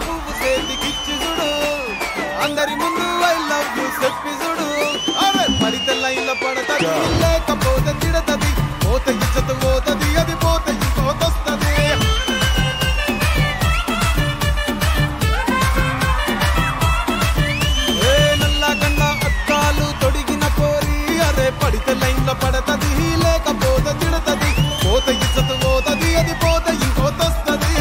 పువ్వు చేతికిచ్చి చూడు అందరి ముందు ఐ లవ్ యూ చెప్పి చూడు అరే పడితే లైన్లో పడతది లేకపోతే తిడతది పోతే ఇచ్చత పోతది అది పోతే ఇంకోతొస్తది ఏ నల్ల గన్న అక్కాలు తొడిగిన పోరి అరే పడితే లైన్లో పడతది లేకపోతే తిడతది పోతే ఇచ్చత పోతది అది పోతే ఇంకోతొస్తది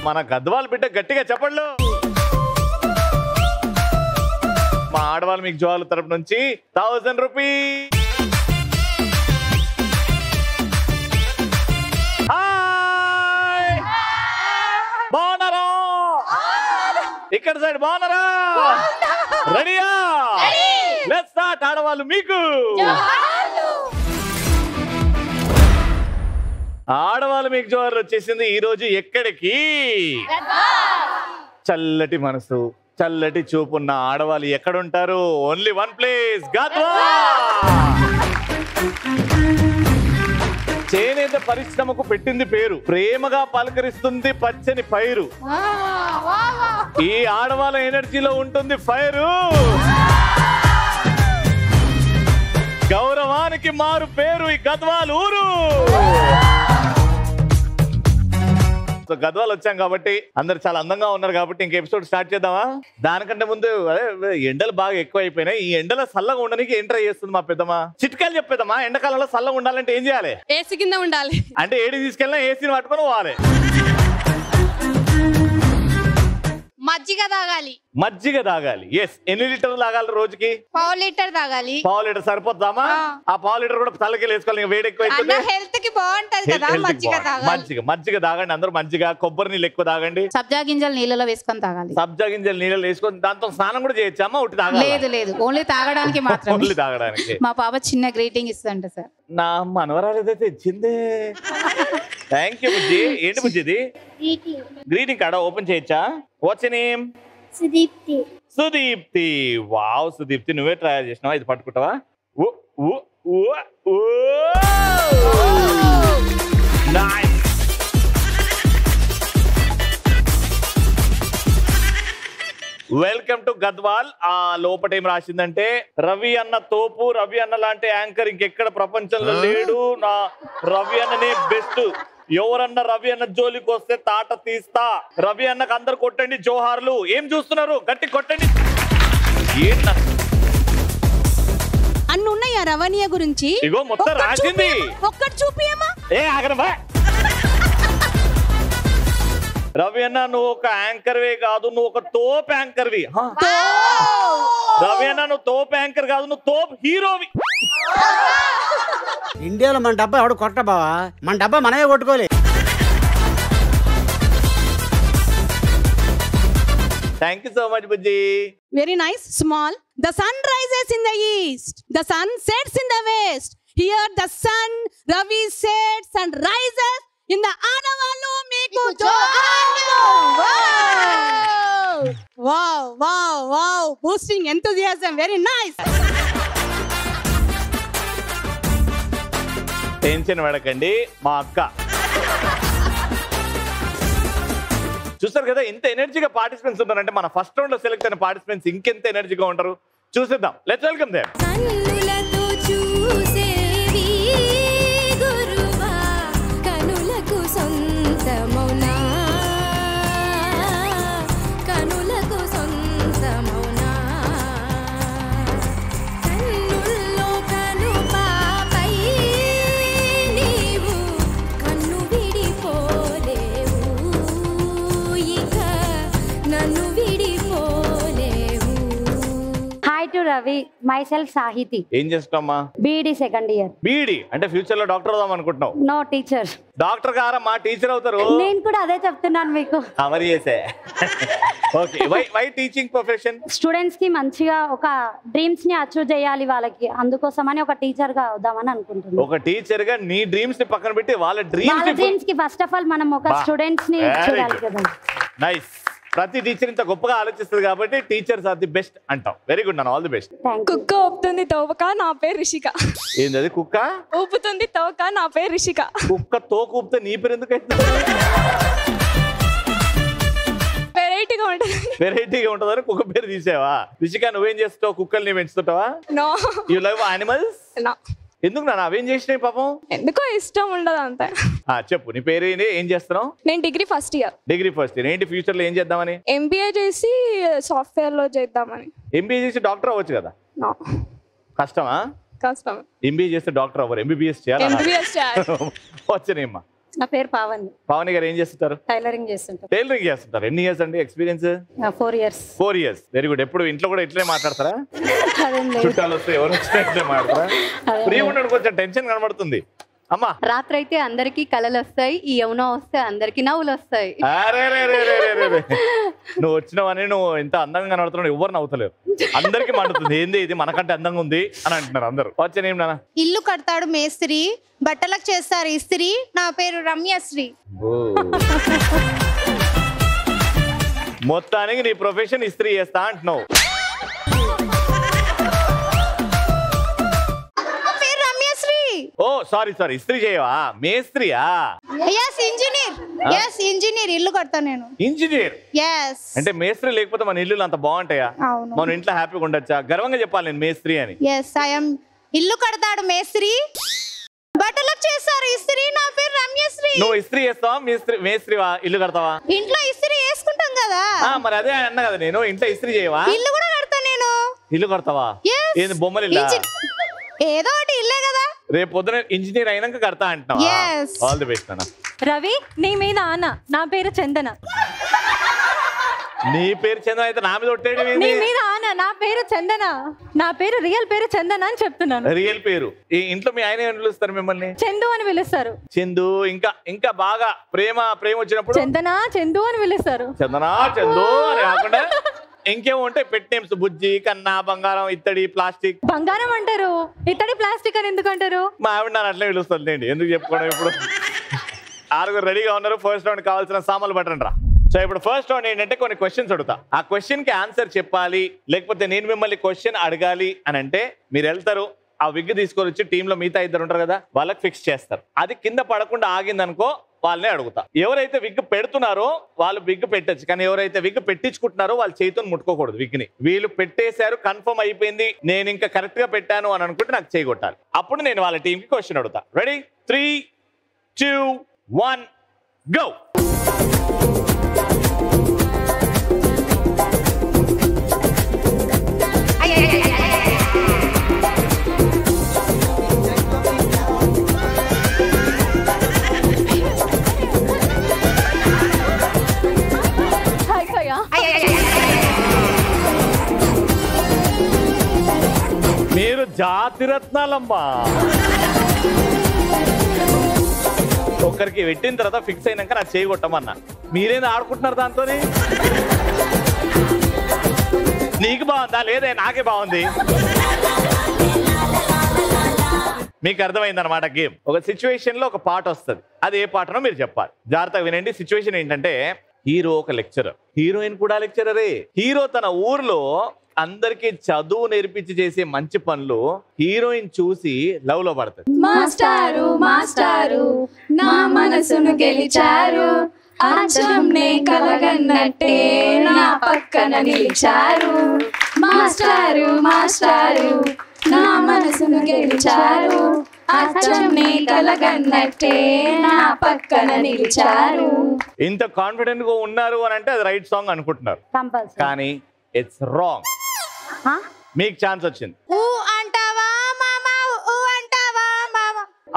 మన గద్వాల్ బిడ్డ గట్టిగా చెప్పండి. మా ఆడవాళ్ళు మీకు జోహార్ల తరపు నుంచి 1000 రూపీస్. బాగున్నారా? ఇక్కడ సైడ్ బాగున్నారా? రెడీయా? Let's start. ఆడవాళ్ళు మీకు ఆడవాళ్ళు మీకు జోహార్లు వచ్చేసింది. ఈ రోజు ఎక్కడికి? చల్లటి మనసు చల్లటి చూపున్న ఆడవాళ్ళు ఎక్కడుంటారు? Only one place, Gadwal. చేనేత పరిశ్రమకు పెట్టింది పేరు, ప్రేమగా పలకరిస్తుంది పచ్చని పైరు. ఈ ఆడవాళ్ళ ఎనర్జీలో ఉంటుంది ఫైరు. గౌరవానికి మారు పేరు ఈ గద్వాల్ ఊరు. సో గద్వాల్ వచ్చాం కాబట్టి అందరు చాలా అందంగా ఉన్నారు కాబట్టి ఇంక ఎపిసోడ్ స్టార్ట్ చేద్దామా? దానికంటే ముందు ఎండలు బాగా ఎక్కువ అయిపోయినాయి. ఈ ఎండలో సల్లగా ఉండడానికి ఏం ట్రై చేస్తుంది మా పెద్దమ్మ? చిట్కాలు చెప్పేదమ్మా. ఎండాకాలంలో సల్లగా ఉండాలంటే ఏం చేయాలి? ఏసీ కింద ఉండాలి. అంటే ఏడి తీసుకెళ్ళినా ఏసీని పట్టుకొని పోవాలి. మజ్జిగ తాగాలి. మజ్జిగ తాగాలి. ఎస్. ఎన్ని లీటర్లు తాగాలి రోజుకి? 1/2 లీటర్ తాగాలి. 1/2 లీటర్ సరిపోద్దామా? ఆ 1/2 లీటర్ కూడా తలకి వేసుకోవాలి. వేడి ఎక్కువ అన్న హెల్త్ కి బాగుంటది కదా మజ్జిగ తాగాలి. మజ్జిగ తాగండి అందరూ. మజ్జిగ, కొబ్బరి నీళ్ళు ఎక్కువ తాగండి. సబ్జా గింజలు నీళ్ళలో వేసుకొని తాగాలి. సబ్జా గింజలు నీళ్ళలో వేసుకొని దాంతో స్నానం కూడా చేయొచ్చమ్మా? ఒకటి తాగాలి? లేదు లేదు, ఓన్లీ తాగడానికి మాత్రం. ఓన్లీ తాగడానికి. మా పాప చిన్న గ్రీటింగ్ ఇస్తుందంట సార్. నా మనవరాలు ఏదైతే ఇచ్చిందే. థ్యాంక్ యూ బుజ్జి. ఏంటి బుజ్జి ఇది? గ్రీటింగ్ కార్డ్ ఓపెన్ చేయొచ్చా? What's your name? Sudeepti. Sudeepti. Wow Sudeepti, నువ్వే ట్రై చేసినావా? ఇది పట్టుకుంటావా? ఓ ఓ ఓ ఓ నైస్. Welcome to Gadwal. ఆ లోపట ఏం రాసిందంటే, రవి అన్న తోపు, రవి అన్న లాంటి యాంకర్ ఇంకెక్కడ ప్రపంచంలో లేడు, నా రవి అన్ననే బెస్ట్, ఎవరన్నా రవి అన్న జోలికి వస్తే తాట తీస్తా, రవి అన్నకు అందరు కొట్టండి జోహార్లు. ఏం చూస్తున్నారు? గట్టి కొట్టండి. అన్ని ఉన్నాయా రవణ్య గురించి? ఇగో మొత్తం రాసింది. ఒక్కటి చూపియమ్మా. ఏ ఆగరమ్మా. రవి అన్న నువ్వు ఒక యాంకర్వే కాదు, నువ్వు ఒక తోప్ యాంకర్వి. రవి అన్న నువ్వు తోప్ యాంకర్ కాదు, నువ్వు తోప్ హీరోవి. ఇండియాలో మన డబ్బా ఎవడు కొట్ట బావా, మన డబ్బా మనమే కొట్టుకోలే. థ్యాంక్ యూ సో మచ్ బుజ్జి. Very nice. Small. The sun rises in the east. The sun sets in the west. Here the sun, Ravi sets and rises in the ఆడవాళ్ళు మీకు జోహార్లు. Wow, wow, wow. Boosting enthusiasm. Very nice. Tension పడకండి, మా అక్క. చూస్తారు కదా ఎంత ఎనర్జీగా participants ఉన్నారంటే, మన ఫస్ట్ రౌండ్ లో సెలెక్ట్ అయిన పార్టిసిపెంట్స్ ఇంకెంత ఎనర్జీగా ఉంటారు చూసిద్దాం. Let's welcome them. Ravi, myself Sahiti. ఏం చేస్తామా? BD second year. బీడీ అంటే ఫ్యూచర్ లో డాక్టర్ అవుదాం అనుకుంటున్నావు? No teacher. డాక్టర్ గారా మా టీచర్ అవుతారు. నేను కూడా అదే చెప్తున్నాను మీకు. కవర్ చేసే. Okay, why teaching profession? Students కి మంచిగా ఒక డ్రీమ్స్ ని అచీవ్ చేయాలి వాళ్ళకి, అందుకోసమని ఒక టీచర్ గా అవుదామని అనుకుంటున్నాను. ఒక టీచర్ గా నీ డ్రీమ్స్ ని పక్కన పెట్టి వాళ్ళ డ్రీమ్స్ కి ఫస్ట్ ఆఫ్ ఆల్ మనం ఒక స్టూడెంట్స్ ని చూడాలి కదా. నైస్. ప్రతి టీచర్ ఇంత గొప్పగా ఆలోచిస్తుంది కాబట్టి టీచర్స్ ఆర్ ది బెస్ట్ అంటాం. వెరీ గుడ్ నాన్న, ఆల్ ది బెస్ట్. కుక్క ఊపుతుంది తోక, నా పేరు రిషిక. ఏంది కుక్క ఊపుతుంది తోక, నా పేరు రిషిక. కుక్క తోక ఊపితే నీ పేరు ఎందుకు అవుతుంది? వెరైటీగా ఉంటుంది. వెరైటీగా ఉంటుందని కుక్క పేరు తీసావా? రిషిక నువ్వేం చేస్తావు? కుక్కల్ని పెంచుతుంటావా? No. You love animals? No. ఎందుకు నాన్న అవేం చేసినాయి పాపం? ఎందుకో ఇష్టం ఉండదు అంతే. చెప్పు నీ పేరు ఏంటి, ఏం చేస్తున్నావు? నేను degree first year. Degree first year. ఏంటి ఫ్యూచర్ లో ఏం చేద్దామని? ఎంబీఏ చేసి సాఫ్ట్వేర్ లో చేద్దామని. ఎంబీఏ చేసి డాక్టర్ అవ్వచ్చు కదా. నో. కష్టమా? కష్టం. ఎంబీఏ చేస్తే డాక్టర్ అవ్వరు, ఎంబీబీఎస్ చేయాలి. ఎంబీబీఎస్ చేయాలి. వచ్చేనేమ్మా. నా పేరు పావని. పావని గారు ఏం చేస్తుంటారు? టైలరింగ్ చేస్తుంటారు. టైలరింగ్ చేస్తుంటారు. ఎన్ని ఇయర్స్ అండి experience? 4 years. 4 years. Very good. ఎప్పుడు ఇంట్లో కూడా ఇట్లే మాట్లాడతారా? చుట్టాలు వస్తే ఎవరు వచ్చినా ఇట్లే మాట్లాడతారా? ఫ్రీ ఉండడం కొంచెం టెన్షన్ కనబడుతుంది అమ్మా. రాత్రి అయితే అందరికి కళలు వస్తాయి, ఈ యమున వస్తే అందరికి నవ్వులు వస్తాయి. నువ్వు వచ్చినవని నువ్వు ఎంత అందంగా కనబడుతున్నావు, ఎవరు నవ్వుతలేరు, అందరికి మండుతుంది. ఏంది ఇది మనకంటే అందంగా ఉంది అని అంటున్నారు అందరు. వచ్చేనేం నాన్న? ఇల్లు కడతాడు మేస్త్రి, బట్టలకు చేస్తారు ఇస్త్రీ, నా పేరు రమ్యశ్రీ. మొత్తానికి నీ ప్రొఫెషన్ ఇస్త్రీ చేస్తా అంటున్నావు. ఓ సారీ ఇస్త్రీ చేయవా? మేస్త్రియా? ఇంజనీర్ ఇల్లు కడతా నేను. ఇంజనీర్ అంటే మేస్త్రి లేకపోతే మన ఇల్లు అంత బాగుంటాయా? మన ఇంట్లో హ్యాపీగా ఉండొచ్చా? గర్వంగా చెప్పాలి నేను మేస్త్రి అని. ఇల్లు కడతాడు మేస్త్రి, బట్టలకు చేస్తారు ఇస్త్రీ, నా పేరు రమ్యశ్రీ. నువ్వు ఇస్త్రీ చేస్తావా? మేస్త్రివా? ఇల్లు కడతావా? ఇంట్లో ఇస్త్రీ వేసుకుంటాం కదా. మరి అదే అన్నా కదా నేను. ఇంట్లో ఇస్త్రీ చేయవా? ఇల్లు కూడా కడతా నేను. ఇల్లు కడతావా? ఏంది బొమ్మలు ఇల్లా? ఏదో ఒకటి ఇల్లే కదా. రేపు పొద్దున ఇంజనీర్ అయినాక కడతా అంటున్నావా? ఆల్ ది బెస్ట్ అన్న. రవి నీ మీద ఆన, నా పేరు చందన. నీ పేరు చందన అయితే నా మీద ఒట్టేయడం ఏంది? నీ మీద ఆన, నా పేరు చందన. నా పేరు రియల్ పేరు చందన అని చెప్తున్నాను. రియల్ పేరు? ఈ ఇంట్లో మీ ఆయన ఏమని పిలుస్తారు మిమ్మల్ని? చందు అని పిలుస్తారు. చందు. ఇంకా బాగా ప్రేమ వచ్చినప్పుడు చందన చందు అని పిలుస్తారు. చందనా చందు అని కాకుండా ఇంకేమో ఉంటాయి పెట్ నేమ్స్. బుజ్జి, కన్నా, బంగారం, ఇత్తడి, ప్లాస్టిక్. బంగారం అంటారు, ఇత్తడి ప్లాస్టిక్ అని ఎందుకు అంటారు? మా ఆవిడ నన్ను అట్లే పిలుస్తుంది లేండి. ఎందుకు చెప్పుకోవడం. ఇప్పుడు 6 రెడీగా ఉన్నారు. ఫస్ట్ రౌండ్ కావాల్సిన సామాన్లు పట్టండి రా. సో ఇప్పుడు ఫస్ట్ రౌండ్ ఏంటంటే కొన్ని క్వశ్చన్స్ అడుగుతా. ఆ క్వశ్చన్ కి ఆన్సర్ చెప్పాలి, లేకపోతే నేను మిమ్మల్ని క్వశ్చన్ అడగాలి అని అంటే మీరు వెళ్తారు, ఆ విగ్ తీసుకొని వచ్చి టీంలో మిగతా 2 ఉంటారు కదా వాళ్ళకి ఫిక్స్ చేస్తారు. అది కింద పడకుండా ఆగిందనుకో వాళ్ళనే అడుగుతా. ఎవరైతే విగ్ పెడుతున్నారో వాళ్ళు విగ్ పెట్టచ్చు, కానీ ఎవరైతే విగ్ పెట్టించుకుంటున్నారో వాళ్ళు చేతితో ముట్టుకోకూడదు విగ్ ని. వీళ్ళు పెట్టేశారు, కన్ఫర్మ్ అయిపోయింది, నేను ఇంకా కరెక్ట్ గా పెట్టాను అని అనుకుంటే నాకు చేయగొట్టాలి. అప్పుడు నేను వాళ్ళ టీం కి క్వశ్చన్ అడుగుతా. రెడీ? 3, 2, 1 గో. మీరు జాతిరత్నాలమ్మా. ఒకరికి పెట్టిన తర్వాత ఫిక్స్ అయినాక నాకు చేయగొట్టమన్నా. మీరేదో ఆడుకుంటున్నారు దాంతో. నీకు బాగుందా? లేదే నాకే బాగుంది. మీకు అర్థమైంది అనమాట గేమ్. ఒక సిచ్యువేషన్ లో ఒక పాట వస్తుంది, అది ఏ పాటనో మీరు చెప్పాలి. జాగ్రత్తగా వినండి. సిచ్యువేషన్ ఏంటంటే హీరో ఒక లెక్చరర్, హీరోయిన్ కూడా లెక్చరరే. హీరో తన ఊర్లో అందరికి చదువు నేర్పించి చేసే మంచి పనులు హీరోయిన్ చూసి లవ్ లో పడుతుంది. మాస్టారు మాస్టారు నా మనసును గెలిచారు, అచ్చంనే కలగన్నట్టే నా పక్కన నిలిచారు. మాస్టారు మాస్టారు నా మనసును గెలిచారు, అచ్చంనే కలగన్నట్టే నా పక్కన నిలిచారు. ఇంత కాన్ఫిడెంట్ గా ఉన్నారు అని అంటే అది రైట్ సాంగ్ అనుకుంటున్నారు, కానీ ఇట్స్ రాంగ్. మీకు ఛాన్స్ వచ్చింది.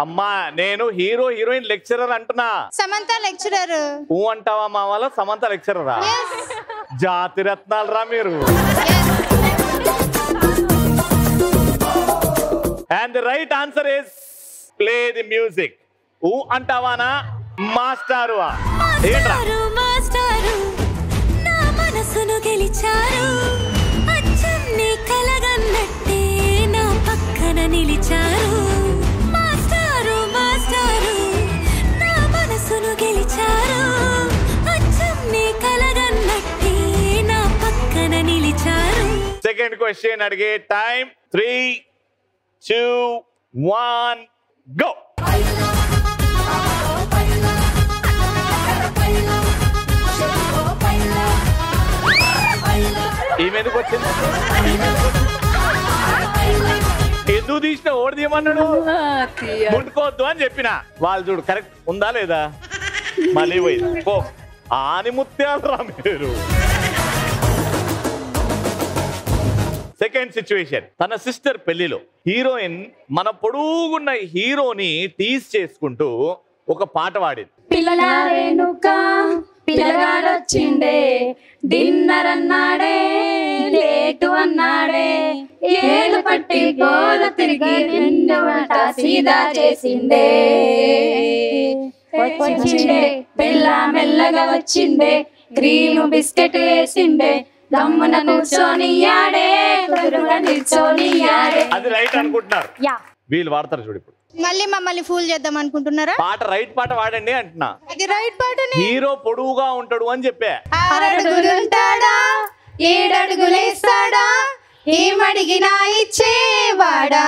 అమ్మా నేను హీరో హీరోయిన్ లెక్చరర్ అంటున్నా. సమంత లెక్చరర్. ఊ అంటావా మామల? సమంత లెక్చరరా? జాతిరత్నాలు రా మీరు. And the right answer is play the music. ఊ అంటావానా మాస్టారు? ఏంట్రా మాస్టారు నా మనసును గెలిచారు, అచ్చంనే కలగన్నట్టే నా పక్కన నిలిచారు. మాస్టారు మాస్టారు నా మనసును గెలిచారు, అచ్చంనే కలగన్నట్టే క్వశ్చన్ అడిగే టైం 3, 2, 1 గో. ఈమె ఎందుకు వచ్చింది? ఎందుకు తీసిన ఓడి తీయమన్నాడు? ముట్టుకోవద్దు అని చెప్పిన. వాళ్ళు చూడు కరెక్ట్ ఉందా లేదా? మళ్ళీ పోయింది. పో ఆని ముత్యాలరా మీరు. సెకండ్ సిచ్యువేషన్, తన సిస్టర్ పెళ్లిలో హీరోయిన్ మన పొడుగున్న హీరోని టీజ్ చేసుకుంటూ ఒక పాట పాడింది. పిల్లల రేణుక పిల్లగాడొచ్చిండే, డిన్నర్ అన్నాడే, లేటు అన్నాడే, ఏడు పట్టి గోల తిరిగి నిండు మాట సీదా చేసిండే. వచ్చిండే పిల్ల మెల్లగా వచ్చిండే, క్రీము బిస్కెట్ వేసిండే, దమ్మున కూర్చొనియాడే, కుదురుగా నిల్చొనియాడే. అది రైట్ అనుకుంటున్నారు, వీళ్ళు వాడతారు చూడు. ఇప్పుడు మళ్ళీ మమ్మల్ని ఫూల్ చేద్దాం అనుకుంటున్నారా? పాట రైట్ పాట వాడండి అంటున్నా. అది రైట్ పాట. హీరో పొడువుగా ఉంటాడు అని చెప్పా. 6 అడుగులుంటాడా, 7 అడుగులేస్తాడా, ఏమడిగినా ఇచ్చేవాడా.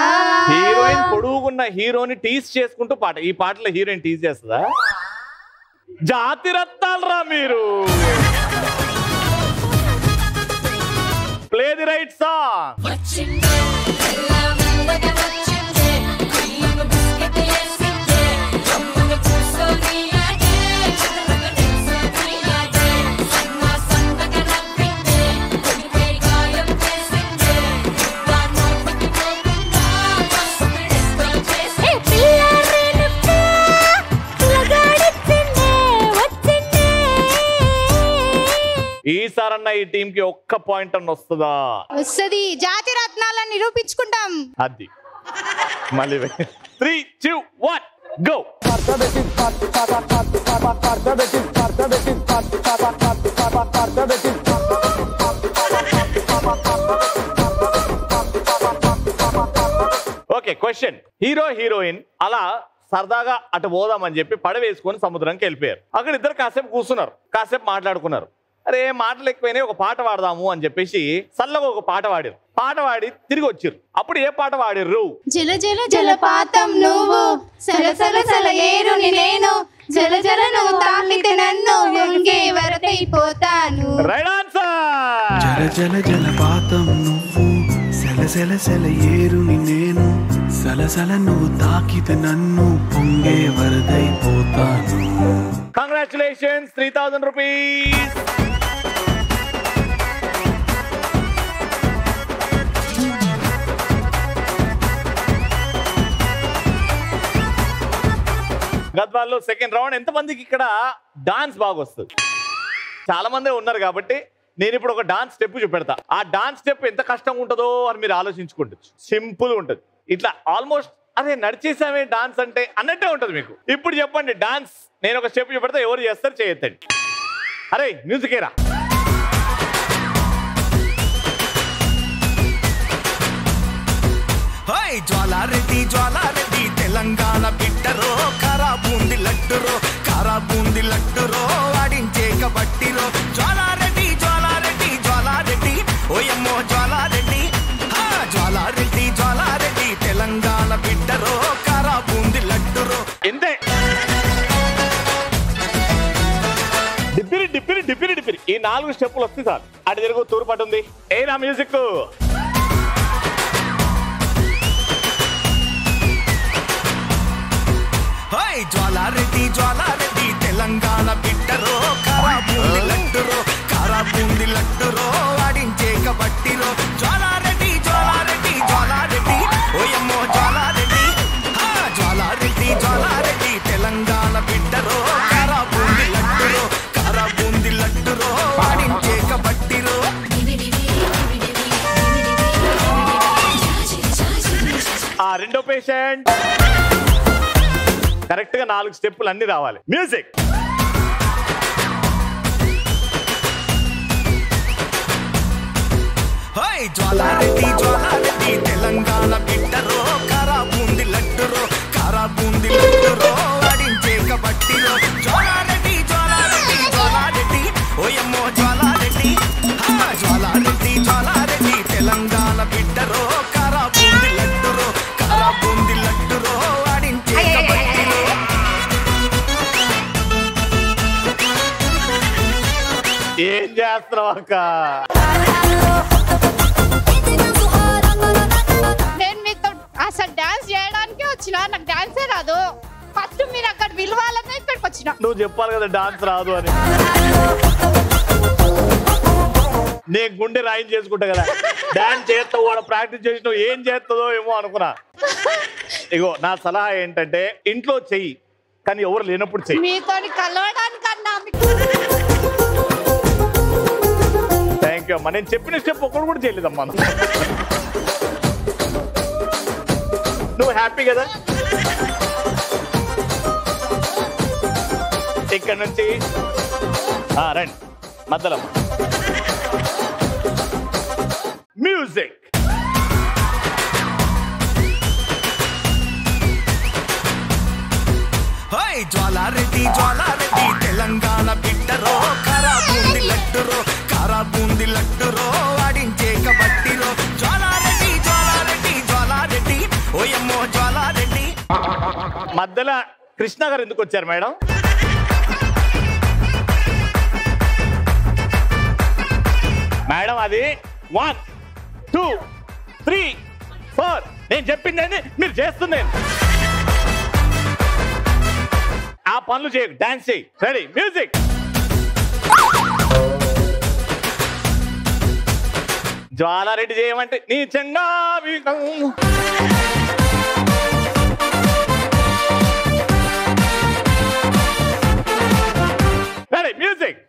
హీరోయిన్ పొడుగున్న హీరోని టీజ్ చేసుకుంటూ పాట. ఈ పాటలో హీరోయిన్ టీజ్ చేస్తుందా? జాతి రత్నాలరా మీరు. Play the right song. ఈసారన్నా ఈ టీం కి ఒక్క పాయింట్ అన్న వస్తుందా? వస్తుంది. జాతి రత్నాలను నిరూపించుకుంటాం. అది మళ్ళీ 3, 2, 1 go. Okay question, hero heroine అలా సరదాగా అటు పోదామని చెప్పి పడవేసుకొని సముద్రంకి వెళ్ళిపోయారు. అక్కడ ఇద్దరు కాసేపు కూర్చున్నారు, కాసేపు మాట్లాడుకున్నారు. అరే మాటలు ఎక్కువైనా ఒక పాట పాడదాము అని చెప్పేసి సల్లగా ఒక పాట పాడారు. పాట పాడి తిరిగి వచ్చారు. అప్పుడు ఏ పాట పాడిర్రు? జల జల జలపాతం నువ్వు, సల సల సల ఏరుని నేను, జల జల నువ్వు తాకితే నన్ను వంగే వరదైపోతాను. Right answer. జల జల జలపాతం నువ్వు, సల సల సల ఏరుని నేను, సల సల నువ్వు తాకితే నన్ను పొంగే వరదైపోతాను. Congratulations, 3000 rupees. గద్వాల్లో సెకండ్ రౌండ్. ఎంతమందికి ఇక్కడ డాన్స్ బాగా వస్తుంది? చాలా మంది ఉన్నారు కాబట్టి నేను ఇప్పుడు ఒక డాన్స్ స్టెప్ చూపెడతా. ఆ డాన్స్ స్టెప్ ఎంత కష్టంగా ఉంటుందో అని మీరు ఆలోచించుకుంటచ్చు. సింపుల్ ఉంటుంది, ఇట్లా ఆల్మోస్ట్ అదే నడిచేసామే డాన్స్ అంటే అన్నట్టే ఉంటుంది మీకు. ఇప్పుడు చెప్పండి డాన్స్, నేను ఒక స్టెప్ చూపెడతా, ఎవరు చేస్తారు చేయొద్దండి. అరే మ్యూజిక్ ఏరా. జ్వాలారెడ్డి తెలంగాణ బిడ్డరో, కారా బూంది లడ్డురో, కారా బూంది లడ్డురో, ఆడించేక బట్టిరో. జ్వాలారెడ్డి జ్వాలారెడ్డి జ్వాలారెడ్డి ఓయమ్మో జ్వాలారెడ్డి, జ్వాలారెడ్డి జ్వాలారెడ్డి తెలంగాణ బిడ్డరో, కారా బూంది లడ్డురో. ఎంతే. డిప్పిరి డిప్పిరి డిప్పిరి డిప్పిరి ఈ 4 స్టెప్పులు వస్తాయి సార్. అటు తిరుగు, తూరు పట్టు ఉంది. ఏ నా మ్యూజిక్. జ్వాలారెడ్డి జ్వాలారెడ్డి తెలంగాణ బిడ్డరో, కారా బూంది లడ్డురో, కారా బూంది లడ్డురో, ఆడించేక బట్టిరో. జ్వాలారెడ్డి జ్వాలారెడ్డి జ్వాలారెడ్డి ఓయమ్మో జ్వాలారెడ్డి, జ్వాలారెడ్డి జ్వాలారెడ్డి తెలంగాణ బిడ్డరో, కారా బూంది లడ్డురో, కారా బూంది లడ్డురో, ఆడించేక బట్టిరో. రెండో పేషెంట్. కరెక్ట్ గా 4 స్టెప్పులు అన్ని రావాలి. మ్యూజిక్. జ్వాలారెడ్డి జ్వాలారెడ్డి తెలంగాణ బిడ్డరో, కారా బూంది లడ్డురో, కారా బూంది లడ్డురో, ఆడించేక బట్టిరో. జ్వాలారెడ్డి జ్వాలారెడ్డి జ్వాలారెడ్డి ఓయమ్మో జ్వాలారెడ్డి, జ్వాలారెడ్డి జ్వాలారెడ్డి తెలంగాణ వేస్తున్నావు అక్క. నేను మీతో అసలు డాన్స్ చేయడానికే వచ్చిన, నాకు డాన్సే రాదు. ఫస్ట్ మీరు అక్కడ విలువాలనే ఇక్కడికి వచ్చిన. నువ్వు చెప్పాలి కదా డాన్స్ రాదు అని. నే గుండె రాయం చేసుకుంటా కదా, డాన్స్ చేస్తావు వాడు ప్రాక్టీస్ చేసినావు ఏం చేస్తుందో ఏమో అనుకున్నా. ఇగో నా సలహా ఏంటంటే ఇంట్లో చెయ్యి, కానీ ఎవరు లేనప్పుడు చెయ్యి. మీతో కలవడానికన్నా థ్యాంక్ యూ అమ్మా. నేను చెప్పిన స్టెప్ ఒక్కడు కూడా చేయలేదమ్మా. నువ్వు హ్యాపీ కదా? ఇక్కడ నుంచి రండి మధ్యలో. మ్యూజిక్. జ్వాలారెడ్డి జ్వాలారెడ్డి తెలంగాణ బిడ్డరో, కారా బూంది లడ్డురో, కారా బూంది లడ్డురో, ఆడించే కబడ్డీరో. జ్వాలారెడ్డి జ్వాలారెడ్డి జ్వాలారెడ్డి ఓయమ్మో జ్వాలారెడ్డి. మధ్యలో కృష్ణ గారు ఎందుకు వచ్చారు మేడం? మేడం అది 1 2 3 4 నేను చెప్పిందని మీరు చేస్తున్నాను. ఆ పనులు చేయ, డాన్స్ చేయి. Ready music. జ్వాలారెడ్డి చేయమంటే నీ చెంగా రెడీ మ్యూజిక్.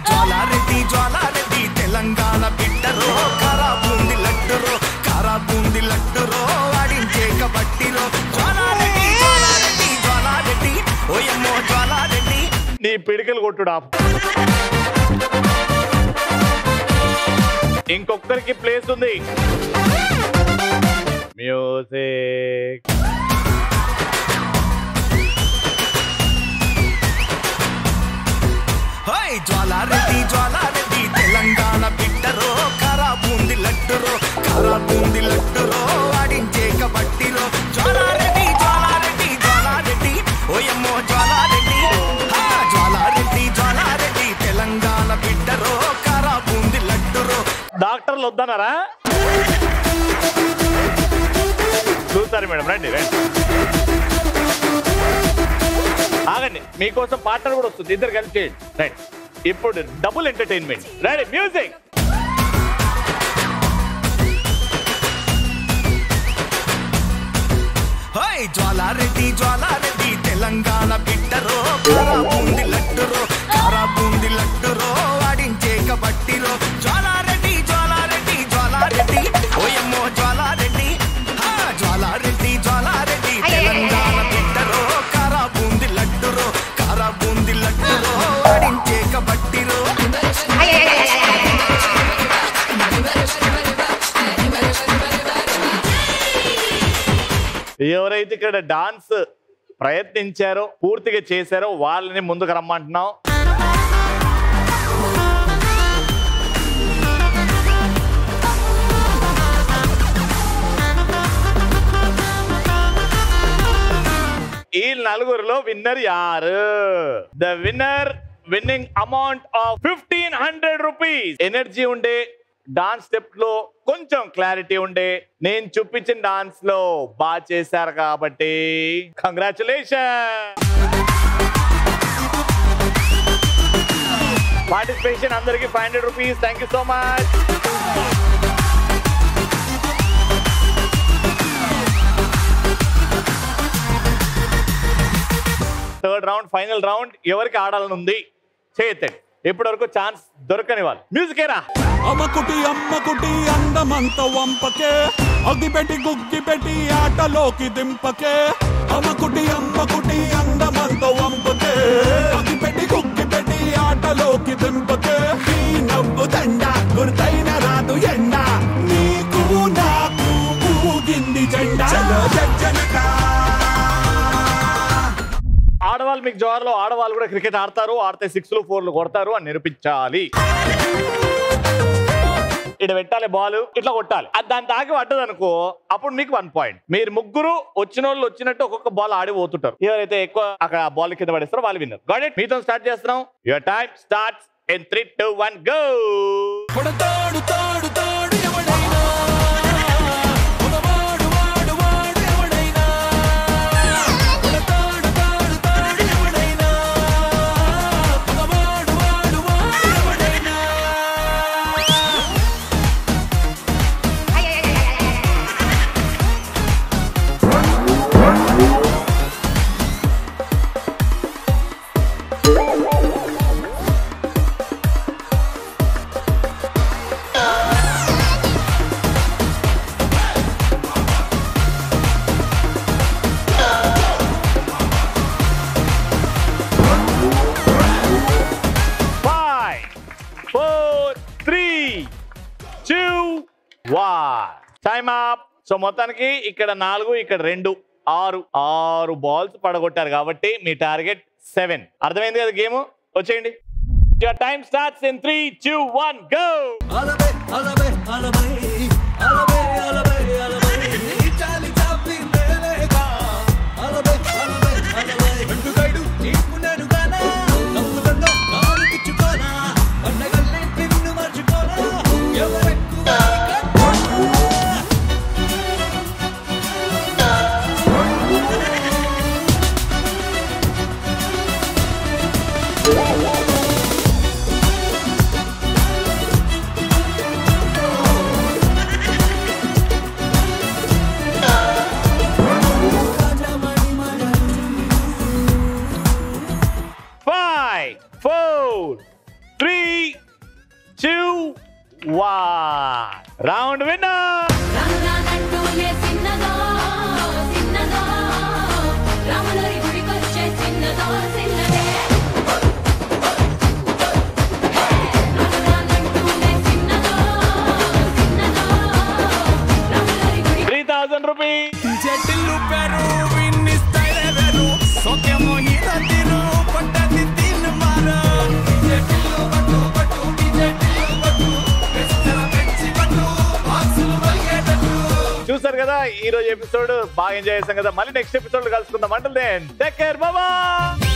జ్వాలారెడ్డి జ్వాలారెడ్డి తెలంగాణ బిడ్డరో, కారా బూంది లడ్డురో, కారా బూంది లడ్డురో, ఆడించే కబడ్డీరో. జ్వాలారెడ్డి జ్వాలారెడ్డి జ్వాలారెడ్డి ఓయమ్మో జ్వాలారెడ్డి. నీ పిడికలు కొట్టుడా. ఇంకొకరికి ప్లేస్ ఉంది. మ్యూజిక్. జ్వాలారెడ్డి జ్వాలారెడ్డి తెలంగాణ బిడ్డరో, కారా బూంది లడ్డురో, కారా బూంది లడ్డురో, ఆడించే కబడ్డీరో. జ్వాలారెడ్డి జ్వాలారెడ్డి జ్వాలారెడ్డి ఓయమ్మో జ్వాలారెడ్డి. జ్వాలారెడ్డి జ్వాలారెడ్డి తెలంగాణ బిడ్డరో, కారా బూంది లడ్డురో. డాక్టర్లు వద్దన్నారా? చూస్తారు మేడం. రండి రండి ఆగండి, మీకోసం పార్ట్నర్ కూడా వస్తుంది, ఇద్దరు కలిసి చేయండి. రైట్, ఇప్పుడు double entertainment. Ready music. Jwala Reddy Jwala Reddy Telangana బిడ్డరో, కారా బూంది లడ్డురో, కారా బూంది లడ్డురో, ఆడించే కబడ్డీరో. జ్వాలారెడ్డి జ్వాలారెడ్డి జ్వాలారెడ్డి ఓయమ్మో జ్వాలారెడ్డి. జ్వాలారెడ్డి జ్వాలారెడ్డి తెలంగాణ బిడ్డరో, కారా బూంది లడ్డురో, కారా బూంది లడ్డురో, ఆడించే కబడ్డీరో. ఎవరైతే ఇక్కడ డాన్స్ ప్రయత్నించారో పూర్తిగా చేశారో వాళ్ళని ముందుకు రమ్మంటున్నాం. ఈ నలుగురిలో విన్నర్ యారు? The winner winnowing amount of 1500 rupees. Energy ఉండే డాన్స్ స్టెప్ లో కొంచెం క్లారిటీ ఉండే నేను చూపించిన డాన్స్ లో బాగా చేశారు కాబట్టి కంగ్రాచులేషన్. పార్టిసిపేషన్ అందరికి 500 rupees. Thank you so much. Third round, final round. ఎవరికి ఆడాలని ఉంది చేయొద్దండి. ఇప్పటి వరకు ఛాన్స్ దొరకని వాళ్ళు మ్యూజికేరా. అమ్మకుటి అమ్మకుటి అందమంత వంపకే, అగిపెట్టి గుగ్గిపెట్టి ఆటలోకి దింపకే. అమ్మకుటి అమ్మకుటి అందమంత వంపకే, అగిపెట్టి గుగ్గిపెట్టి ఆటలోకి దింపకే. ఈ నవ్వు దండ గుర్తైన రాదు ఎండ, నీకు నాకు ఊగింది జెండా. చలో జజ్జనకా. ఆడవాళ్ళు మీకు జోరులో ఆడవాళ్ళు కూడా క్రికెట్ ఆడతారు, ఆడితే 6లు 4లు కొడతారు అని నిరూపించాలి. ఇక్కడ పెట్టాలి బాల్, ఇట్లా కొట్టాలి. అది దాని తాకి పట్టదు అనుకో, అప్పుడు మీకు 1 పాయింట్. మీరు ముగ్గురు వచ్చిన వాళ్ళు వచ్చినట్టు ఒక్కొక్క బాల్ ఆడి పోతుంటారు. ఎవరైతే ఎక్కువ అక్కడ బాల్ కింద పడేస్తారో వాళ్ళు విన్నర్. Got it? మీతో స్టార్ట్ చేస్తున్నాం. Your time starts in 3, 2, 1 go. Time up. So మొత్తానికి ఇక్కడ 4, ఇక్కడ 2, 6 బాల్స్ పడగొట్టారు కాబట్టి మీ టార్గెట్ 7. అర్థమైంది కదా గేమ్? వచ్చేయండి. Your time starts in 3, 2, 1 go. Round winner. చూసారు కదా ఈ రోజు ఎపిసోడ్ బాగా ఎంజాయ్ చేసాం కదా. మళ్ళీ నెక్స్ట్ ఎపిసోడ్ కలుసుకుందాం. అంటే టేక్ కేర్, బాయ్.